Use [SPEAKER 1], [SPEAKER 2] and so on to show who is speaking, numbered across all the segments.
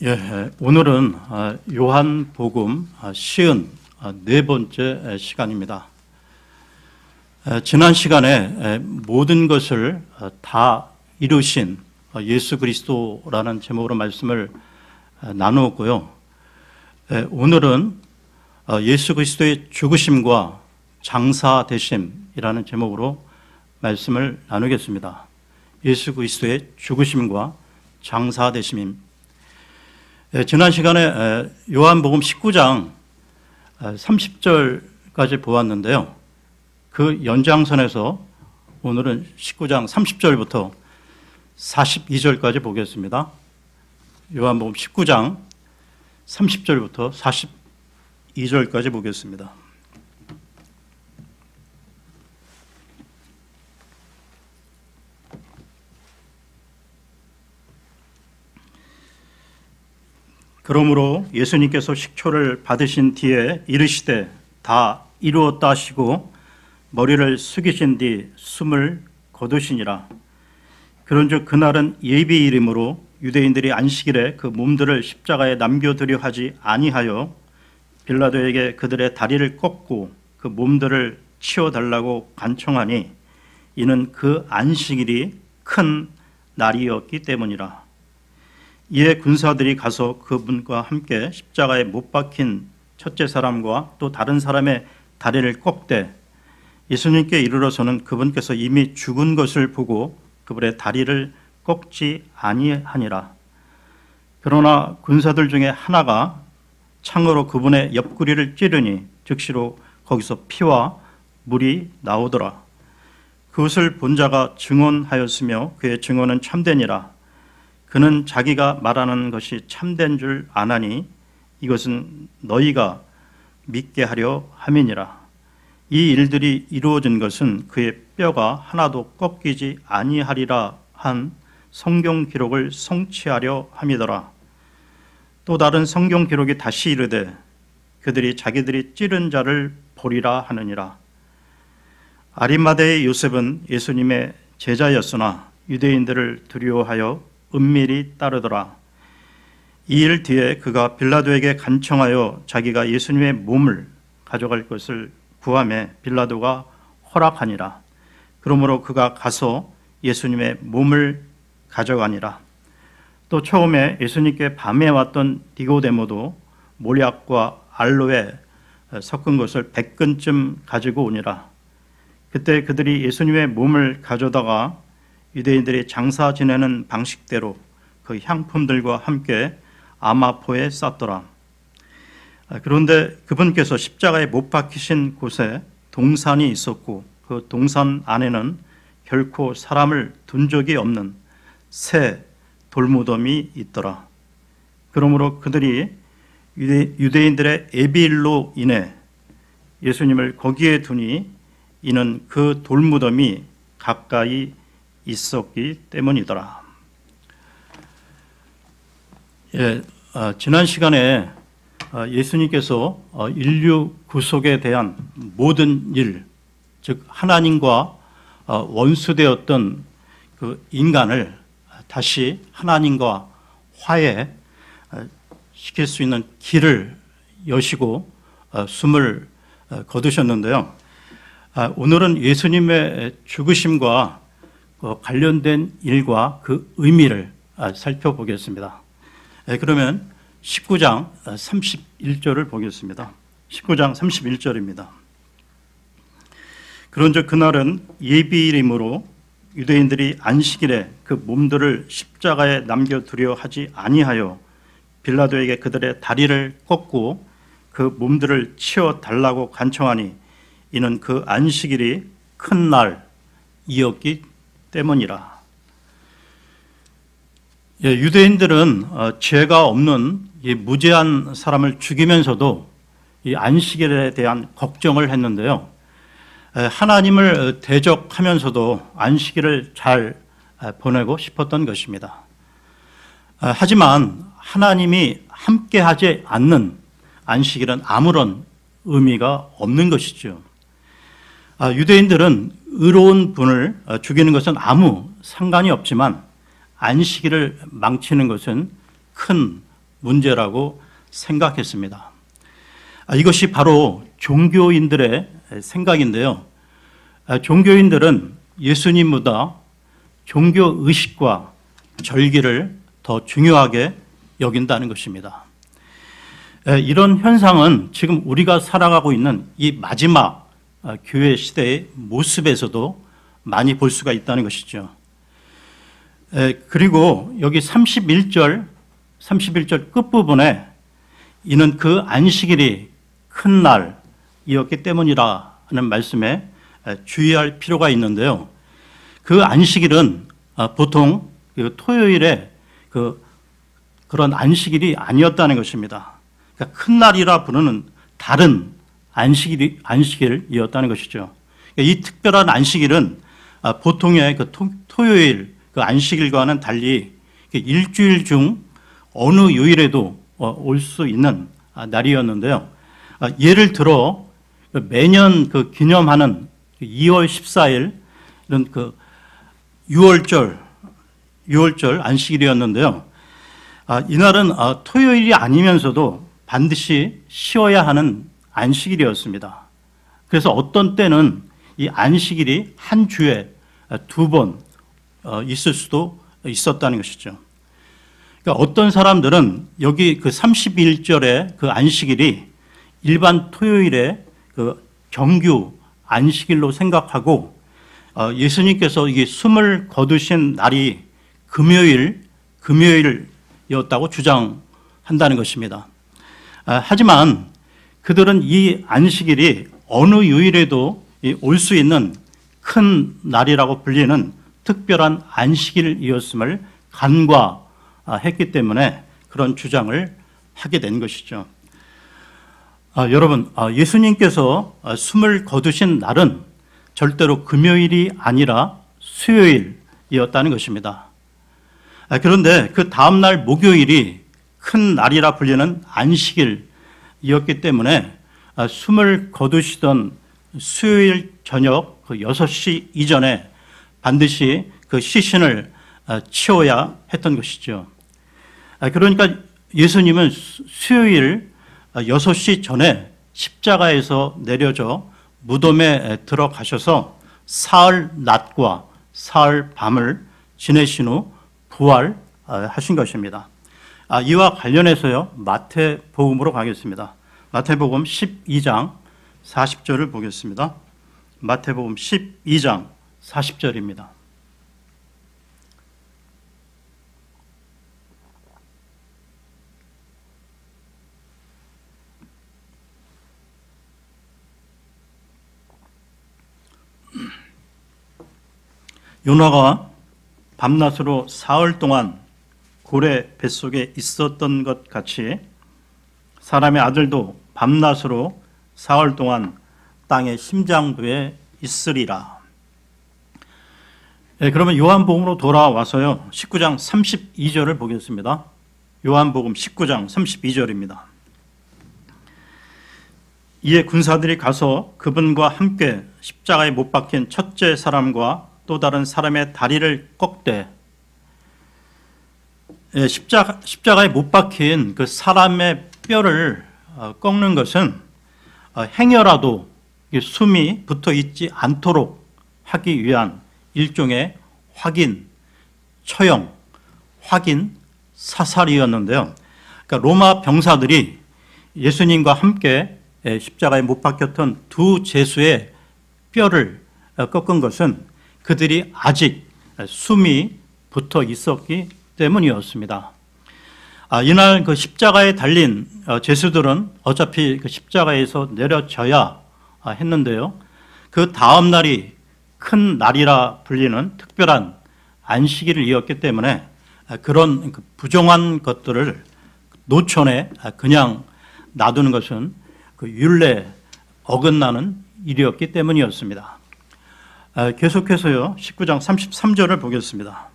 [SPEAKER 1] 오늘은 요한복음 시은 네 번째 시간입니다. 지난 시간에 모든 것을 다 이루신 예수 그리스도라는 제목으로 말씀을 나누었고요. 오늘은 예수 그리스도의 죽으심과 장사되심이라는 제목으로 말씀을 나누겠습니다. 예수 그리스도의 죽으심과 장사되심입니다. 지난 시간에 요한복음 19장 30절까지 보았는데요. 그 연장선에서 오늘은 19장 30절부터 42절까지 보겠습니다. 요한복음 19장 30절부터 42절까지 보겠습니다. 그러므로 예수님께서 식초를 받으신 뒤에 이르시되 다 이루었다 하시고 머리를 숙이신 뒤 숨을 거두시니라. 그런즉 그날은 예비일이므로 유대인들이 안식일에 그 몸들을 십자가에 남겨두려 하지 아니하여 빌라도에게 그들의 다리를 꺾고 그 몸들을 치워달라고 간청하니 이는 그 안식일이 큰 날이었기 때문이라. 이에 군사들이 가서 그분과 함께 십자가에 못 박힌 첫째 사람과 또 다른 사람의 다리를 꺾되 예수님께 이르러서는 그분께서 이미 죽은 것을 보고 그분의 다리를 꺾지 아니하니라. 그러나 군사들 중에 하나가 창으로 그분의 옆구리를 찌르니 즉시로 거기서 피와 물이 나오더라. 그것을 본 자가 증언하였으며 그의 증언은 참되니라. 그는 자기가 말하는 것이 참된 줄 아나니 이것은 너희가 믿게 하려 함이니라. 이 일들이 이루어진 것은 그의 뼈가 하나도 꺾이지 아니하리라 한 성경 기록을 성취하려 함이더라. 또 다른 성경 기록이 다시 이르되 그들이 자기들이 찌른 자를 보리라 하느니라. 아리마대의 요셉은 예수님의 제자였으나 유대인들을 두려워하여 은밀히 따르더라. 이 일 뒤에 그가 빌라도에게 간청하여 자기가 예수님의 몸을 가져갈 것을 구하매 빌라도가 허락하니라. 그러므로 그가 가서 예수님의 몸을 가져가니라. 또 처음에 예수님께 밤에 왔던 니고데모도 몰약과 알로에 섞은 것을 100근쯤 가지고 오니라. 그때 그들이 예수님의 몸을 가져다가 유대인들이 장사 지내는 방식대로 그 향품들과 함께 아마포에 쌌더라. 그런데 그분께서 십자가에 못 박히신 곳에 동산이 있었고 그 동산 안에는 결코 사람을 둔 적이 없는 새 돌무덤이 있더라. 그러므로 그들이 유대인들의 예비일로 인해 예수님을 거기에 두니 이는 그 돌무덤이 가까이 있었기 때문이더라. 지난 시간에 예수님께서 인류 구속에 대한 모든 일, 즉 하나님과 원수되었던 그 인간을 다시 하나님과 화해 시킬 수 있는 길을 여시고 숨을 거두셨는데요. 오늘은 예수님의 죽으심과 관련된 일과 그 의미를 살펴보겠습니다. 그러면 19장 31절을 보겠습니다. 19장 31절입니다. 그런즉 그날은 예비일이므로 유대인들이 안식일에 그 몸들을 십자가에 남겨두려 하지 아니하여 빌라도에게 그들의 다리를 꺾고 그 몸들을 치워달라고 간청하니 이는 그 안식일이 큰 날이었기 때문이라. 유대인들은 죄가 없는 이 무죄한 사람을 죽이면서도 이 안식일에 대한 걱정을 했는데요. 하나님을 대적하면서도 안식일을 잘 보내고 싶었던 것입니다. 하지만 하나님이 함께하지 않는 안식일은 아무런 의미가 없는 것이죠. 유대인들은 의로운 분을 죽이는 것은 아무 상관이 없지만 안식일을 망치는 것은 큰 문제라고 생각했습니다. 이것이 바로 종교인들의 생각인데요. 종교인들은 예수님보다 종교의식과 절기를 더 중요하게 여긴다는 것입니다. 이런 현상은 지금 우리가 살아가고 있는 이 마지막 교회 시대의 모습에서도 많이 볼 수가 있다는 것이죠. 그리고 여기 31절 끝부분에 이는 그 안식일이 큰 날이었기 때문이라는 말씀에 주의할 필요가 있는데요. 그 안식일은 보통 토요일에 그런 안식일이 아니었다는 것입니다. 그러니까 큰 날이라 부르는 다른 안식일이었다는 것이죠. 이 특별한 안식일은 보통의 토요일 그 안식일과는 달리 일주일 중 어느 요일에도 올 수 있는 날이었는데요. 예를 들어 매년 기념하는 2월 14일 이런 6월절 안식일이었는데요. 이날은 토요일이 아니면서도 반드시 쉬어야 하는 안식일이었습니다. 그래서 어떤 때는 이 안식일이 한 주에 2번 있을 수도 있었다는 것이죠. 그러니까 어떤 사람들은 여기 31절의 그 안식일이 일반 토요일의 정규 안식일로 생각하고 예수님께서 이게 숨을 거두신 날이 금요일이었다고 주장한다는 것입니다. 하지만 그들은 이 안식일이 어느 요일에도 올 수 있는 큰 날이라고 불리는 특별한 안식일이었음을 간과했기 때문에 그런 주장을 하게 된 것이죠. 여러분, 예수님께서 숨을 거두신 날은 절대로 금요일이 아니라 수요일이었다는 것입니다. 그런데 그 다음날 목요일이 큰 날이라 불리는 안식일이었기 때문에 숨을 거두시던 수요일 저녁 6시 이전에 반드시 그 시신을 치워야 했던 것이죠. 그러니까 예수님은 수요일 6시 전에 십자가에서 내려져 무덤에 들어가셔서 사흘 낮과 사흘 밤을 지내신 후 부활하신 것입니다. 이와 관련해서요, 마태복음으로 가겠습니다. 마태복음 12장 40절을 보겠습니다. 마태복음 12장 40절입니다. 요나가 밤낮으로 사흘 동안 고래 뱃속에 있었던 것 같이 사람의 아들도 밤낮으로 사흘 동안 땅의 심장부에 있으리라. 그러면 요한복음으로 돌아와서요, 19장 32절을 보겠습니다. 요한복음 19장 32절입니다. 이에 군사들이 가서 그분과 함께 십자가에 못 박힌 첫째 사람과 또 다른 사람의 다리를 꺾되, 십자가에 못 박힌 그 사람의 뼈를 꺾는 것은 행여라도 숨이 붙어 있지 않도록 하기 위한 일종의 처형, 확인 사살이었는데요. 그러니까 로마 병사들이 예수님과 함께 십자가에 못 박혔던 두 제수의 뼈를 꺾은 것은 그들이 아직 숨이 붙어 있었기 때문이었습니다. 이날 그 십자가에 달린 제수들은 어차피 그 십자가에서 내려져야 했는데요. 그 다음 날이 큰 날이라 불리는 특별한 안식일이었기 때문에 그런 부정한 것들을 노천에 그냥 놔두는 것은 그 율례에 어긋나는 일이었기 때문이었습니다. 계속해서요, 19장 33절을 보겠습니다.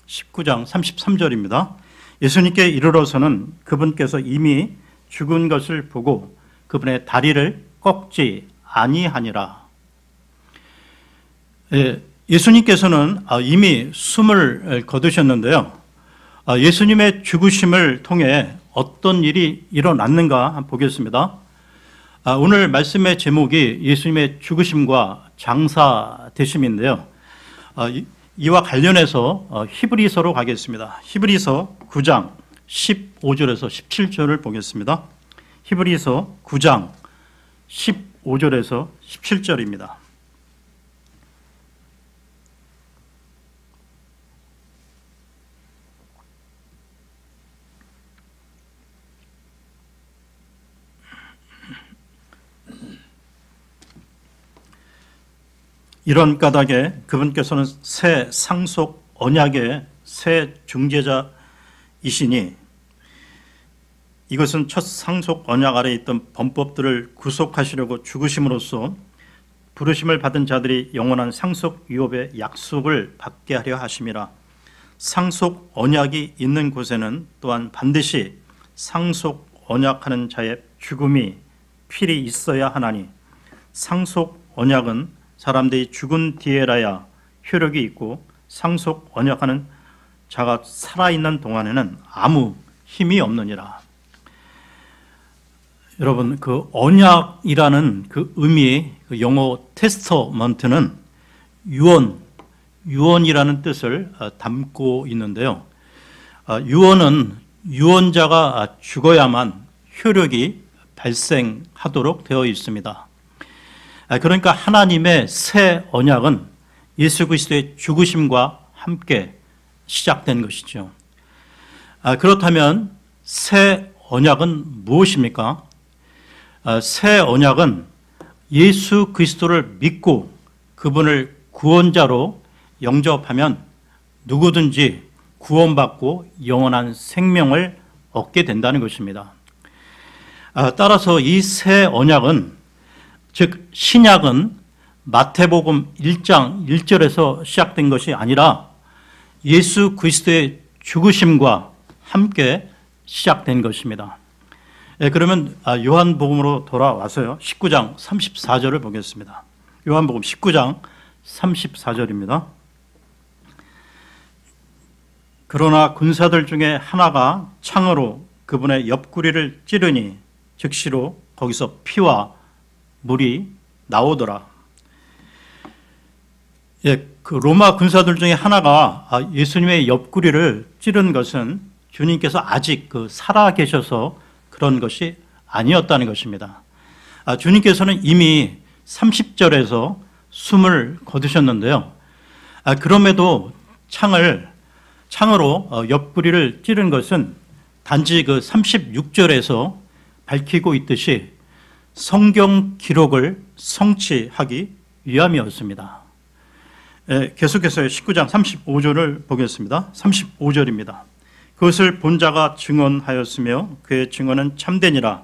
[SPEAKER 1] 19장 33절입니다. 예수님께 이르러서는 그분께서 이미 죽은 것을 보고 그분의 다리를 꺾지 아니하니라. 예수님께서는 이미 숨을 거두셨는데요. 예수님의 죽으심을 통해 어떤 일이 일어났는가 한번 보겠습니다. 오늘 말씀의 제목이 예수님의 죽으심과 장사되심인데요. 이와 관련해서 히브리서로 가겠습니다. 히브리서 9장 15절에서 17절을 보겠습니다. 히브리서 9장 15절에서 17절입니다. 이런 까닭에 그분께서는 새 상속 언약의 새 중재자이시니 이것은 첫 상속 언약 아래에 있던 범법들을 구속하시려고 죽으심으로써 부르심을 받은 자들이 영원한 상속 유업의 약속을 받게 하려 하심이라. 상속 언약이 있는 곳에는 또한 반드시 상속 언약하는 자의 죽음이 필히 있어야 하나니 상속 언약은 사람들이 죽은 뒤에라야 효력이 있고 상속 언약하는 자가 살아있는 동안에는 아무 힘이 없느니라. 여러분, 그 언약이라는 그 의미, 그 영어 테스터먼트는 유언이라는 뜻을 담고 있는데요. 유언은 유언자가 죽어야만 효력이 발생하도록 되어 있습니다. 그러니까 하나님의 새 언약은 예수 그리스도의 죽으심과 함께 시작된 것이죠. 그렇다면 새 언약은 무엇입니까? 새 언약은 예수 그리스도를 믿고 그분을 구원자로 영접하면 누구든지 구원받고 영원한 생명을 얻게 된다는 것입니다. 따라서 이 새 언약은, 즉 신약은 마태복음 1장 1절에서 시작된 것이 아니라 예수 그리스도의 죽으심과 함께 시작된 것입니다. 그러면 요한복음으로 돌아와서요, 19장 34절을 보겠습니다. 요한복음 19장 34절입니다. 그러나 군사들 중에 하나가 창으로 그분의 옆구리를 찌르니 즉시로 거기서 피와 물이 나오더라. 그 로마 군사들 중에 하나가 예수님의 옆구리를 찌른 것은 주님께서 아직 살아 계셔서 그런 것이 아니었다는 것입니다. 주님께서는 이미 30절에서 숨을 거두셨는데요. 그럼에도 창으로 옆구리를 찌른 것은 단지 36절에서 밝히고 있듯이 성경 기록을 성취하기 위함이었습니다. 계속해서 19장 35절을 보겠습니다. 35절입니다. 그것을 본 자가 증언하였으며 그의 증언은 참되니라.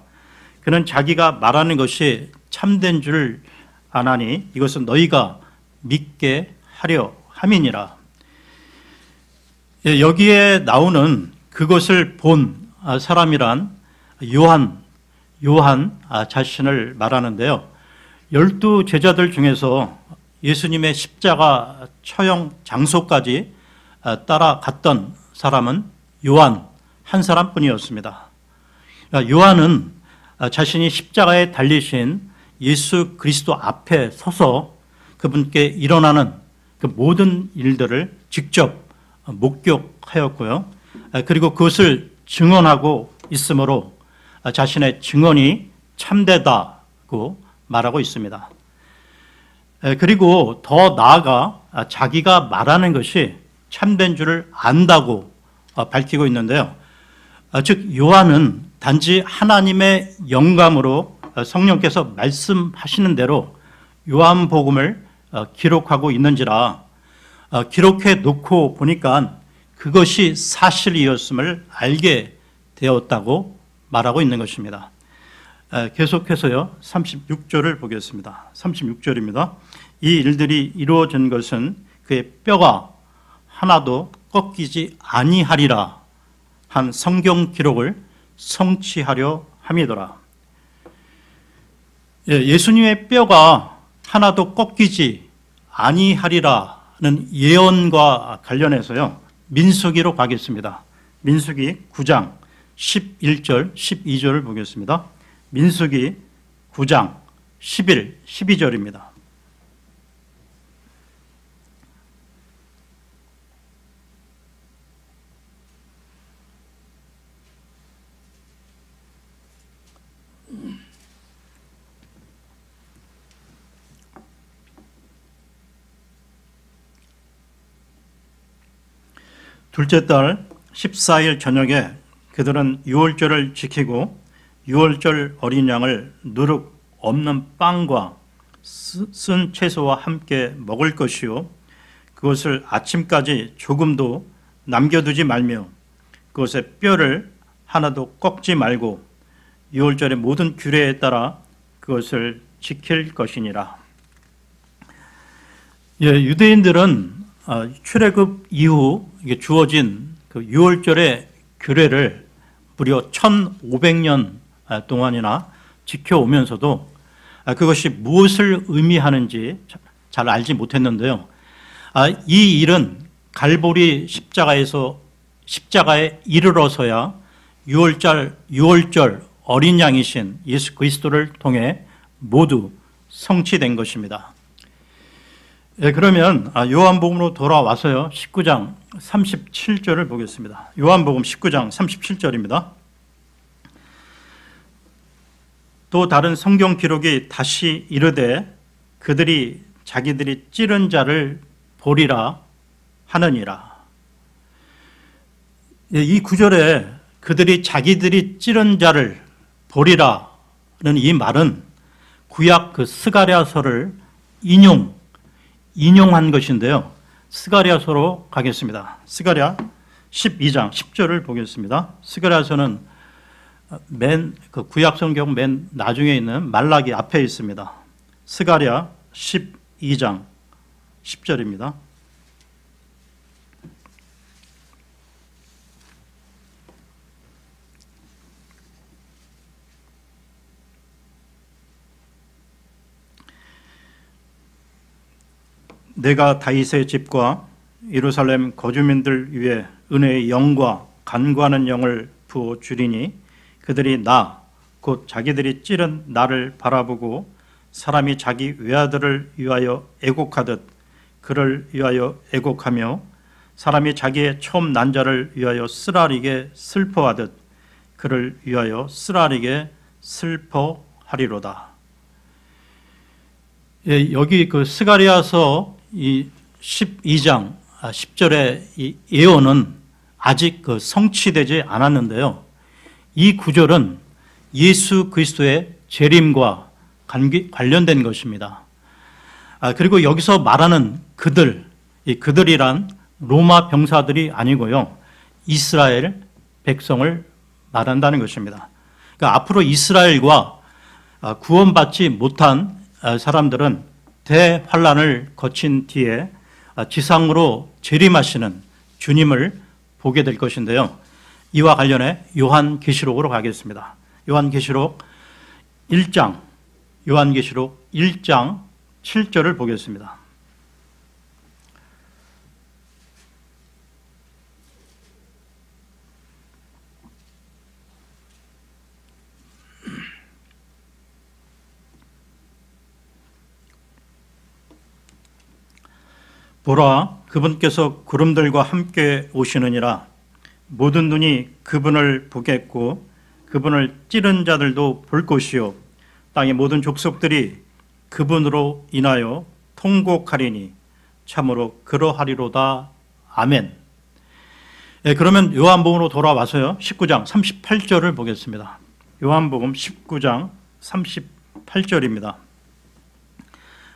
[SPEAKER 1] 그는 자기가 말하는 것이 참된 줄 아나니 이것은 너희가 믿게 하려 함이니라. 여기에 나오는 그것을 본 사람이란 요한 자신을 말하는데요. 12 제자들 중에서 예수님의 십자가 처형 장소까지 따라갔던 사람은 요한 한 사람뿐이었습니다. 요한은 자신이 십자가에 달리신 예수 그리스도 앞에 서서 그분께 일어나는 그 모든 일들을 직접 목격하였고요. 그리고 그것을 증언하고 있으므로 자신의 증언이 참되다고 말하고 있습니다. 그리고 더 나아가 자기가 말하는 것이 참된 줄을 안다고 밝히고 있는데요. 즉 요한은 단지 하나님의 영감으로 성령께서 말씀하시는 대로 요한복음을 기록하고 있는지라 기록해 놓고 보니까 그것이 사실이었음을 알게 되었다고 말하고 있는 것입니다. 계속해서요, 36절을 보겠습니다. 36절입니다. 이 일들이 이루어진 것은 그의 뼈가 하나도 꺾이지 아니하리라 한 성경 기록을 성취하려 함이더라. 예수님의 뼈가 하나도 꺾이지 아니하리라는 예언과 관련해서요, 민수기로 가겠습니다. 민수기 9장 11절, 12절을 보겠습니다. 민수기 9장 11, 12절입니다. 둘째 달 14일 저녁에 그들은 유월절을 지키고 유월절 어린 양을 누룩 없는 빵과 쓴 채소와 함께 먹을 것이요 그것을 아침까지 조금도 남겨두지 말며 그것의 뼈를 하나도 꺾지 말고 유월절의 모든 규례에 따라 그것을 지킬 것이니라. 유대인들은 출애굽 이후 주어진 그 유월절의 규례를 무려 1500년 동안이나 지켜오면서도 그것이 무엇을 의미하는지 잘 알지 못했는데요. 이 일은 갈보리 십자가에 이르러서야 유월절 어린 양이신 예수 그리스도를 통해 모두 성취된 것입니다. 그러면 요한복음으로 돌아와서요. 19장 37절을 보겠습니다. 요한복음 19장 37절입니다. 또 다른 성경 기록이 다시 이르되 그들이 자기들이 찌른 자를 보리라 하느니라. 이 구절에 그들이 자기들이 찌른 자를 보리라는 이 말은 구약 그 스가랴서를 인용한 것인데요. 스가랴서로 가겠습니다. 스가랴 12장 10절을 보겠습니다. 스가랴서는 그 구약 성경 맨 나중에 있는 말라기 앞에 있습니다. 스가랴 12장 10절입니다. 내가 다윗의 집과 예루살렘 거주민들 위에 은혜의 영과 간구하는 영을 부어 주리니 그들이 곧 자기들이 찌른 나를 바라보고 사람이 자기 외아들을 위하여 애곡하듯 그를 위하여 애곡하며 사람이 자기의 처음 난 자를 위하여 쓰라리게 슬퍼하듯 그를 위하여 쓰라리게 슬퍼하리로다. 여기 그 스가랴서 이 12장 10절의 이 예언은 아직 그 성취되지 않았는데요. 이 구절은 예수 그리스도의 재림과 관련된 것입니다. 그리고 여기서 말하는 이 그들이란 로마 병사들이 아니고요. 이스라엘 백성을 말한다는 것입니다. 그러니까 앞으로 이스라엘과 구원받지 못한 사람들은 대환란을 거친 뒤에 지상으로 재림하시는 주님을 보게 될 것인데요. 이와 관련해 요한계시록으로 가겠습니다. 요한계시록 1장 7절을 보겠습니다. 보라, 그분께서 구름들과 함께 오시느니라. 모든 눈이 그분을 보겠고 그분을 찌른 자들도 볼 것이요 땅의 모든 족속들이 그분으로 인하여 통곡하리니 참으로 그러하리로다. 아멘. 그러면 요한복음으로 돌아와서요. 19장 38절을 보겠습니다. 요한복음 19장 38절입니다.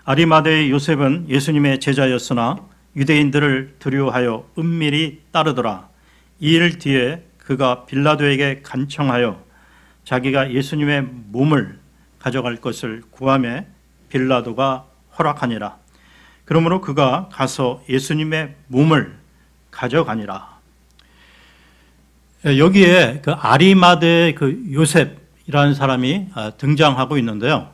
[SPEAKER 1] 아리마대의 요셉은 예수님의 제자였으나 유대인들을 두려워하여 은밀히 따르더라. 이 일 뒤에 그가 빌라도에게 간청하여 자기가 예수님의 몸을 가져갈 것을 구하매 빌라도가 허락하니라. 그러므로 그가 가서 예수님의 몸을 가져가니라. 여기에 그 아리마대의 그 요셉이라는 사람이 등장하고 있는데요.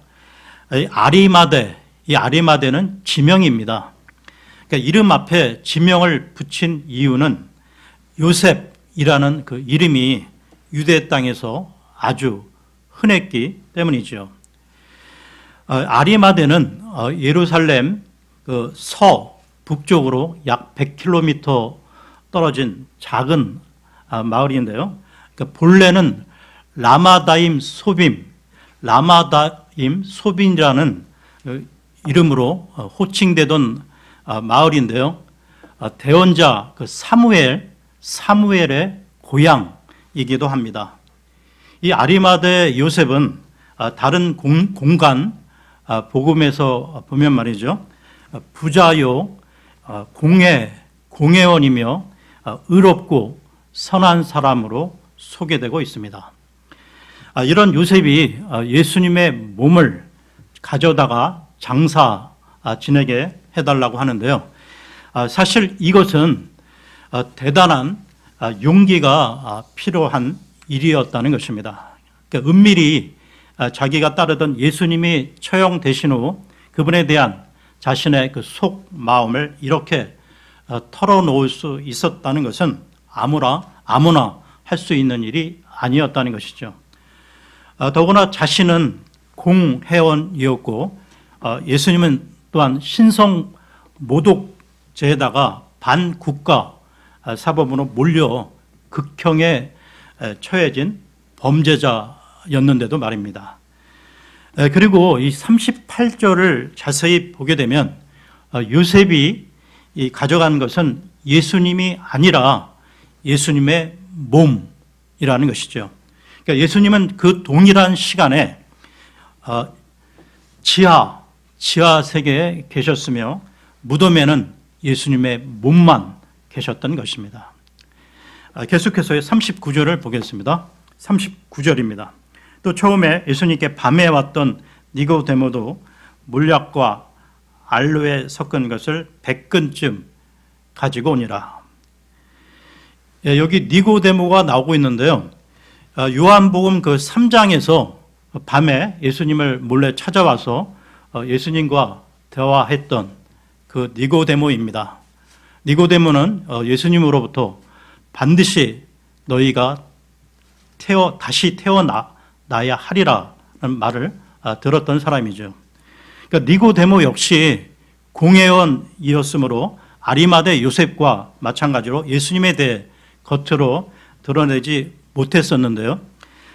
[SPEAKER 1] 이 아리마대는 지명입니다. 그러니까 이름 앞에 지명을 붙인 이유는 요셉이라는 그 이름이 유대 땅에서 아주 흔했기 때문이죠. 아리마대는 예루살렘 그 북쪽으로 약 100km 떨어진 작은 마을인데요. 그러니까 본래는 라마다임 소빔이라는 이름으로 호칭되던 마을인데요. 대언자 그 사무엘의 고향이기도 합니다. 이 아리마대 요셉은 다른 공간 복음에서 보면 말이죠. 부자요, 공회원이며 의롭고 선한 사람으로 소개되고 있습니다. 이런 요셉이 예수님의 몸을 가져다가 장사 지내게 해달라고 하는데요. 사실 이것은 대단한 용기가 필요한 일이었다는 것입니다. 그러니까 은밀히 자기가 따르던 예수님이 처형되신 후 그분에 대한 자신의 그 속 마음을 이렇게 털어놓을 수 있었다는 것은 아무나 할 수 있는 일이 아니었다는 것이죠. 더구나 자신은 공회원이었고 예수님은 또한 신성 모독죄에다가 반국가 사법으로 몰려 극형에 처해진 범죄자였는데도 말입니다. 그리고 이 38절을 자세히 보게 되면 요셉이 가져간 것은 예수님이 아니라 예수님의 몸이라는 것이죠. 그러니까 예수님은 그 동일한 시간에 지하 세계에 계셨으며 무덤에는 예수님의 몸만 계셨던 것입니다. 계속해서 39절을 보겠습니다. 39절입니다. 또 처음에 예수님께 밤에 왔던 니고데모도 물약과 알로에 섞은 것을 100근쯤 가지고 오니라. 여기 니고데모가 나오고 있는데요. 요한복음 그 3장에서 밤에 예수님을 몰래 찾아와서 예수님과 대화했던 그 니고데모입니다. 니고데모는 예수님으로부터 반드시 너희가 다시 태어나야 하리라는 말을 들었던 사람이죠. 그러니까 니고데모 역시 공회원이었으므로 아리마대 요셉과 마찬가지로 예수님에 대해 겉으로 드러내지 못했었는데요.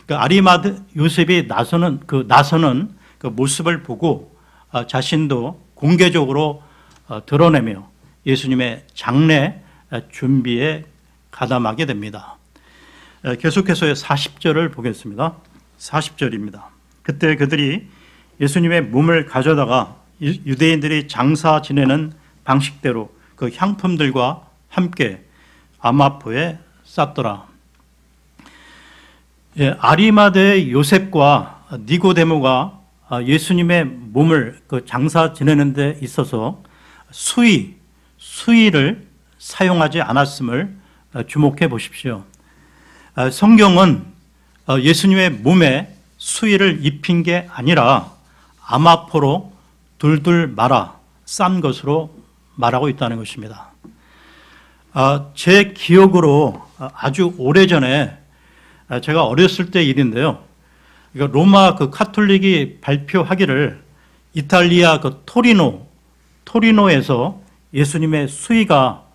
[SPEAKER 1] 그러니까 아리마대 요셉이 나서는 그 모습을 보고 자신도 공개적으로 드러내며 예수님의 장례 준비에 가담하게 됩니다. 계속해서 40절을 보겠습니다. 40절입니다. 그때 그들이 예수님의 몸을 가져다가 유대인들이 장사 지내는 방식대로 그 향품들과 함께 아마포에 쌌더라. 아리마대 요셉과 니고데모가 예수님의 몸을 그 장사 지내는 데 있어서 수의를 사용하지 않았음을 주목해 보십시오. 성경은 예수님의 몸에 수의를 입힌 게 아니라 아마포로 둘둘 말아 싼 것으로 말하고 있다는 것입니다. 제 기억으로 아주 오래전에 제가 어렸을 때 일인데요. 로마 그 카톨릭이 발표하기를 이탈리아 그 토리노에서 예수님의 수의가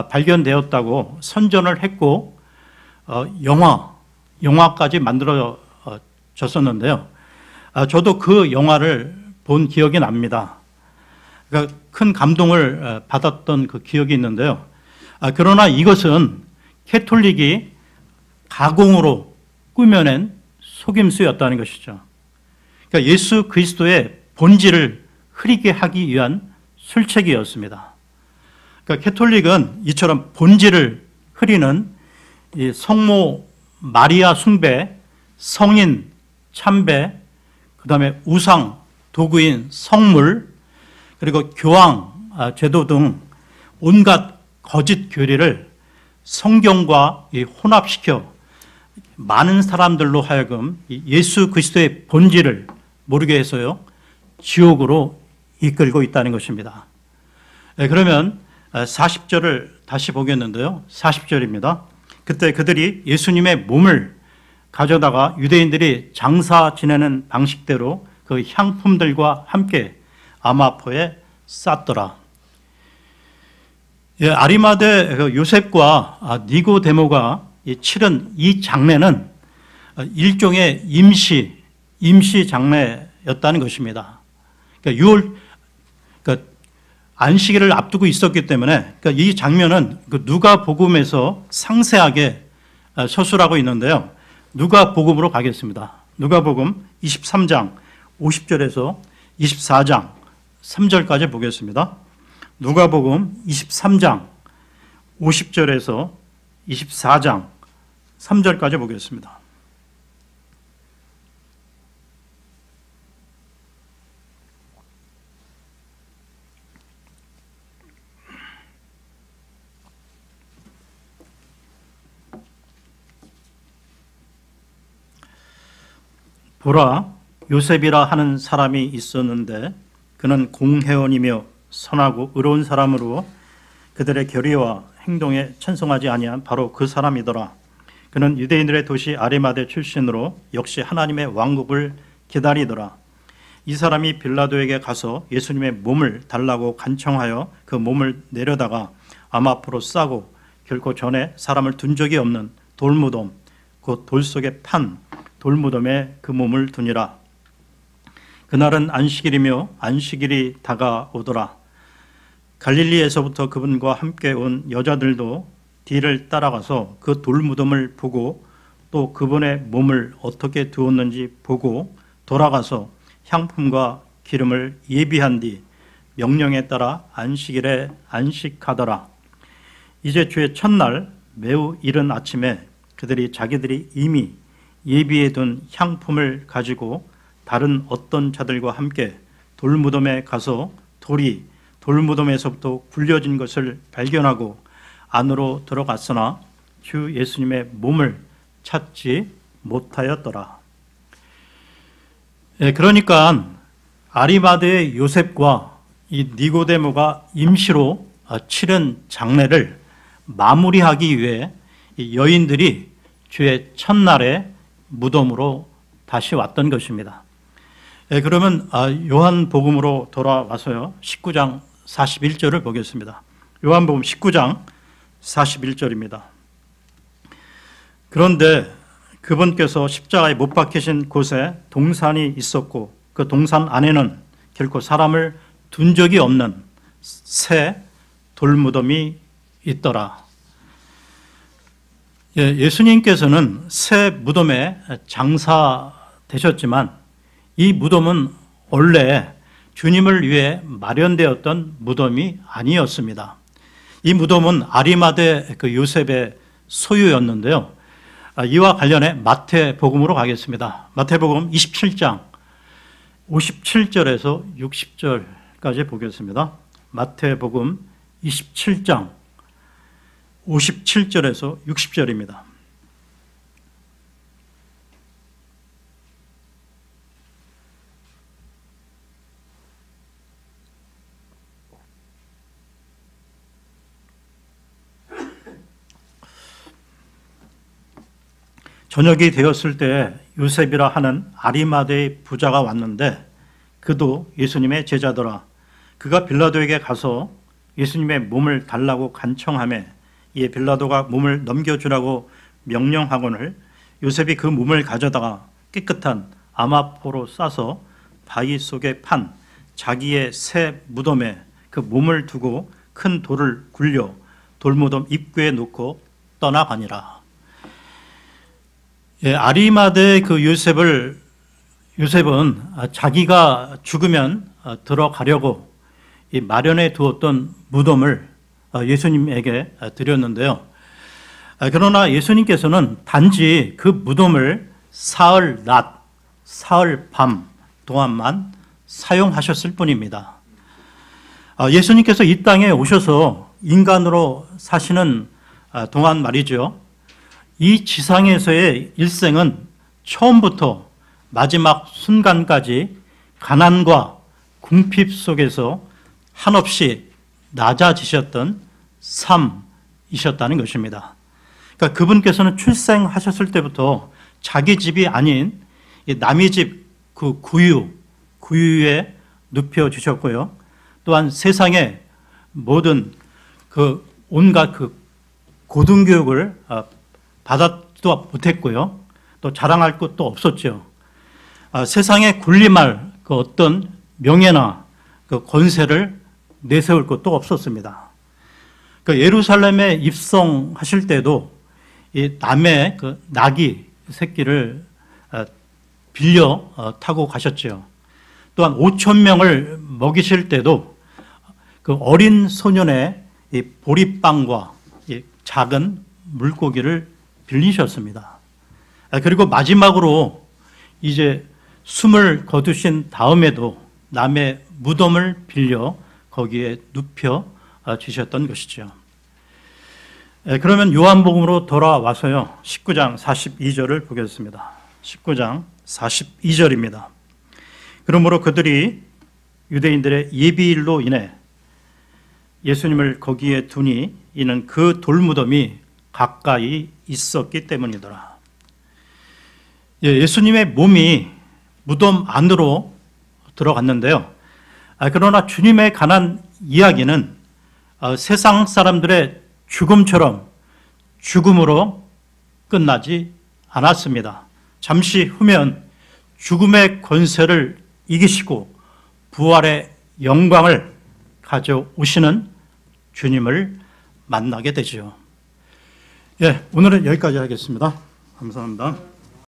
[SPEAKER 1] 발견되었다고 선전을 했고 영화까지 만들어졌었는데요. 저도 그 영화를 본 기억이 납니다. 그러니까 큰 감동을 받았던 그 기억이 있는데요. 그러나 이것은 캐톨릭이 가공으로 꾸며낸 속임수였다는 것이죠. 그러니까 예수 그리스도의 본질을 흐리게 하기 위한 술책이었습니다. 그러니까 캐톨릭은 이처럼 본질을 흐리는 이 성모 마리아 숭배, 성인 참배, 그 다음에 우상 도구인 성물, 그리고 교황 제도 등 온갖 거짓 교리를 성경과 혼합시켜 많은 사람들로 하여금 예수 그리스도의 본질을 모르게 해서요 지옥으로 이끌고 있다는 것입니다. 그러면 40절을 다시 보겠는데요. 40절입니다. 그때 그들이 예수님의 몸을 가져다가 유대인들이 장사 지내는 방식대로 그 향품들과 함께 아마포에 쌌더라. 예, 아리마대 요셉과 니고데모가 치른 이 장례는 일종의 임시 장례였다는 것입니다. 그러니까 안식일을 앞두고 있었기 때문에 이 장면은 누가복음에서 상세하게 서술하고 있는데요. 누가복음으로 가겠습니다. 누가복음 23장 50절에서 24장 3절까지 보겠습니다. 누가복음 23장 50절에서 24장 3절까지 보겠습니다. 보라, 요셉이라 하는 사람이 있었는데 그는 공회원이며 선하고 의로운 사람으로 그들의 결의와 행동에 찬성하지 아니한 바로 그 사람이더라. 그는 유대인들의 도시 아리마대 출신으로 역시 하나님의 왕국을 기다리더라. 이 사람이 빌라도에게 가서 예수님의 몸을 달라고 간청하여 그 몸을 내려다가 아마포로 싸고 결코 전에 사람을 둔 적이 없는 돌무덤, 곧 돌 속에 판 돌무덤에 그 몸을 두니라. 그날은 안식일이며 안식일이 다가오더라. 갈릴리에서부터 그분과 함께 온 여자들도 뒤를 따라가서 그 돌무덤을 보고 또 그분의 몸을 어떻게 두었는지 보고 돌아가서 향품과 기름을 예비한 뒤 명령에 따라 안식일에 안식하더라. 이제 주의 첫날 매우 이른 아침에 그들이 자기들이 이미 예비해 둔 향품을 가지고 다른 어떤 자들과 함께 돌무덤에 가서 돌이 돌무덤에서부터 굴려진 것을 발견하고 안으로 들어갔으나 주 예수님의 몸을 찾지 못하였더라. 그러니까 아리마대의 요셉과 이 니고데모가 임시로 치른 장례를 마무리하기 위해 여인들이 주의 첫날에 무덤으로 다시 왔던 것입니다. 그러면 요한복음으로 돌아와서요. 19장 41절을 보겠습니다. 요한복음 19장 41절입니다. 그런데 그분께서 십자가에 못 박히신 곳에 동산이 있었고 그 동산 안에는 결코 사람을 둔 적이 없는 새 돌무덤이 있더라. 예수님께서는 새 무덤에 장사되셨지만 이 무덤은 원래 주님을 위해 마련되었던 무덤이 아니었습니다. 이 무덤은 아리마대 그 요셉의 소유였는데요. 이와 관련해 마태복음으로 가겠습니다. 마태복음 27장 57절에서 60절까지 보겠습니다. 마태복음 27장 57절에서 60절입니다. 저녁이 되었을 때 요셉이라 하는 아리마대의 부자가 왔는데 그도 예수님의 제자더라. 그가 빌라도에게 가서 예수님의 몸을 달라고 간청하매 이에 빌라도가 몸을 넘겨주라고 명령하거늘 요셉이 그 몸을 가져다가 깨끗한 아마포로 싸서 바위 속에 판 자기의 새 무덤에 그 몸을 두고 큰 돌을 굴려 돌무덤 입구에 놓고 떠나가니라. 아리마대 그 요셉은 자기가 죽으면 들어가려고 마련해 두었던 무덤을 예수님에게 드렸는데요. 그러나 예수님께서는 단지 그 무덤을 사흘 낮, 사흘 밤 동안만 사용하셨을 뿐입니다. 예수님께서 이 땅에 오셔서 인간으로 사시는 동안 말이죠. 이 지상에서의 일생은 처음부터 마지막 순간까지 가난과 궁핍 속에서 한없이 낮아지셨던 삶이셨다는 것입니다. 그러니까 그분께서는 출생하셨을 때부터 자기 집이 아닌 남의 집 그 구유에 눕혀 주셨고요. 또한 세상의 모든 그 온갖 그 고등교육을 받아도 못했고요. 또 자랑할 것도 없었죠. 세상에 군림할 그 어떤 명예나 그 권세를 내세울 것도 없었습니다. 그 예루살렘에 입성하실 때도 이 남의 그 나귀 새끼를 빌려 타고 가셨죠. 또한 5,000명을 먹이실 때도 그 어린 소년의 이 보리빵과 이 작은 물고기를 빌리셨습니다. 그리고 마지막으로 이제 숨을 거두신 다음에도 남의 무덤을 빌려 거기에 눕혀 주셨던 것이죠. 그러면 요한복음으로 돌아와서요. 19장 42절을 보겠습니다. 19장 42절입니다. 그러므로 그들이 유대인들의 예비일로 인해 예수님을 거기에 두니 이는 그 돌무덤이 가까이 있었기 때문이더라. 예수님의 몸이 무덤 안으로 들어갔는데요. 그러나 주님에 관한 이야기는 세상 사람들의 죽음처럼 죽음으로 끝나지 않았습니다. 잠시 후면 죽음의 권세를 이기시고 부활의 영광을 가져오시는 주님을 만나게 되죠. 오늘은 여기까지 하겠습니다. 감사합니다.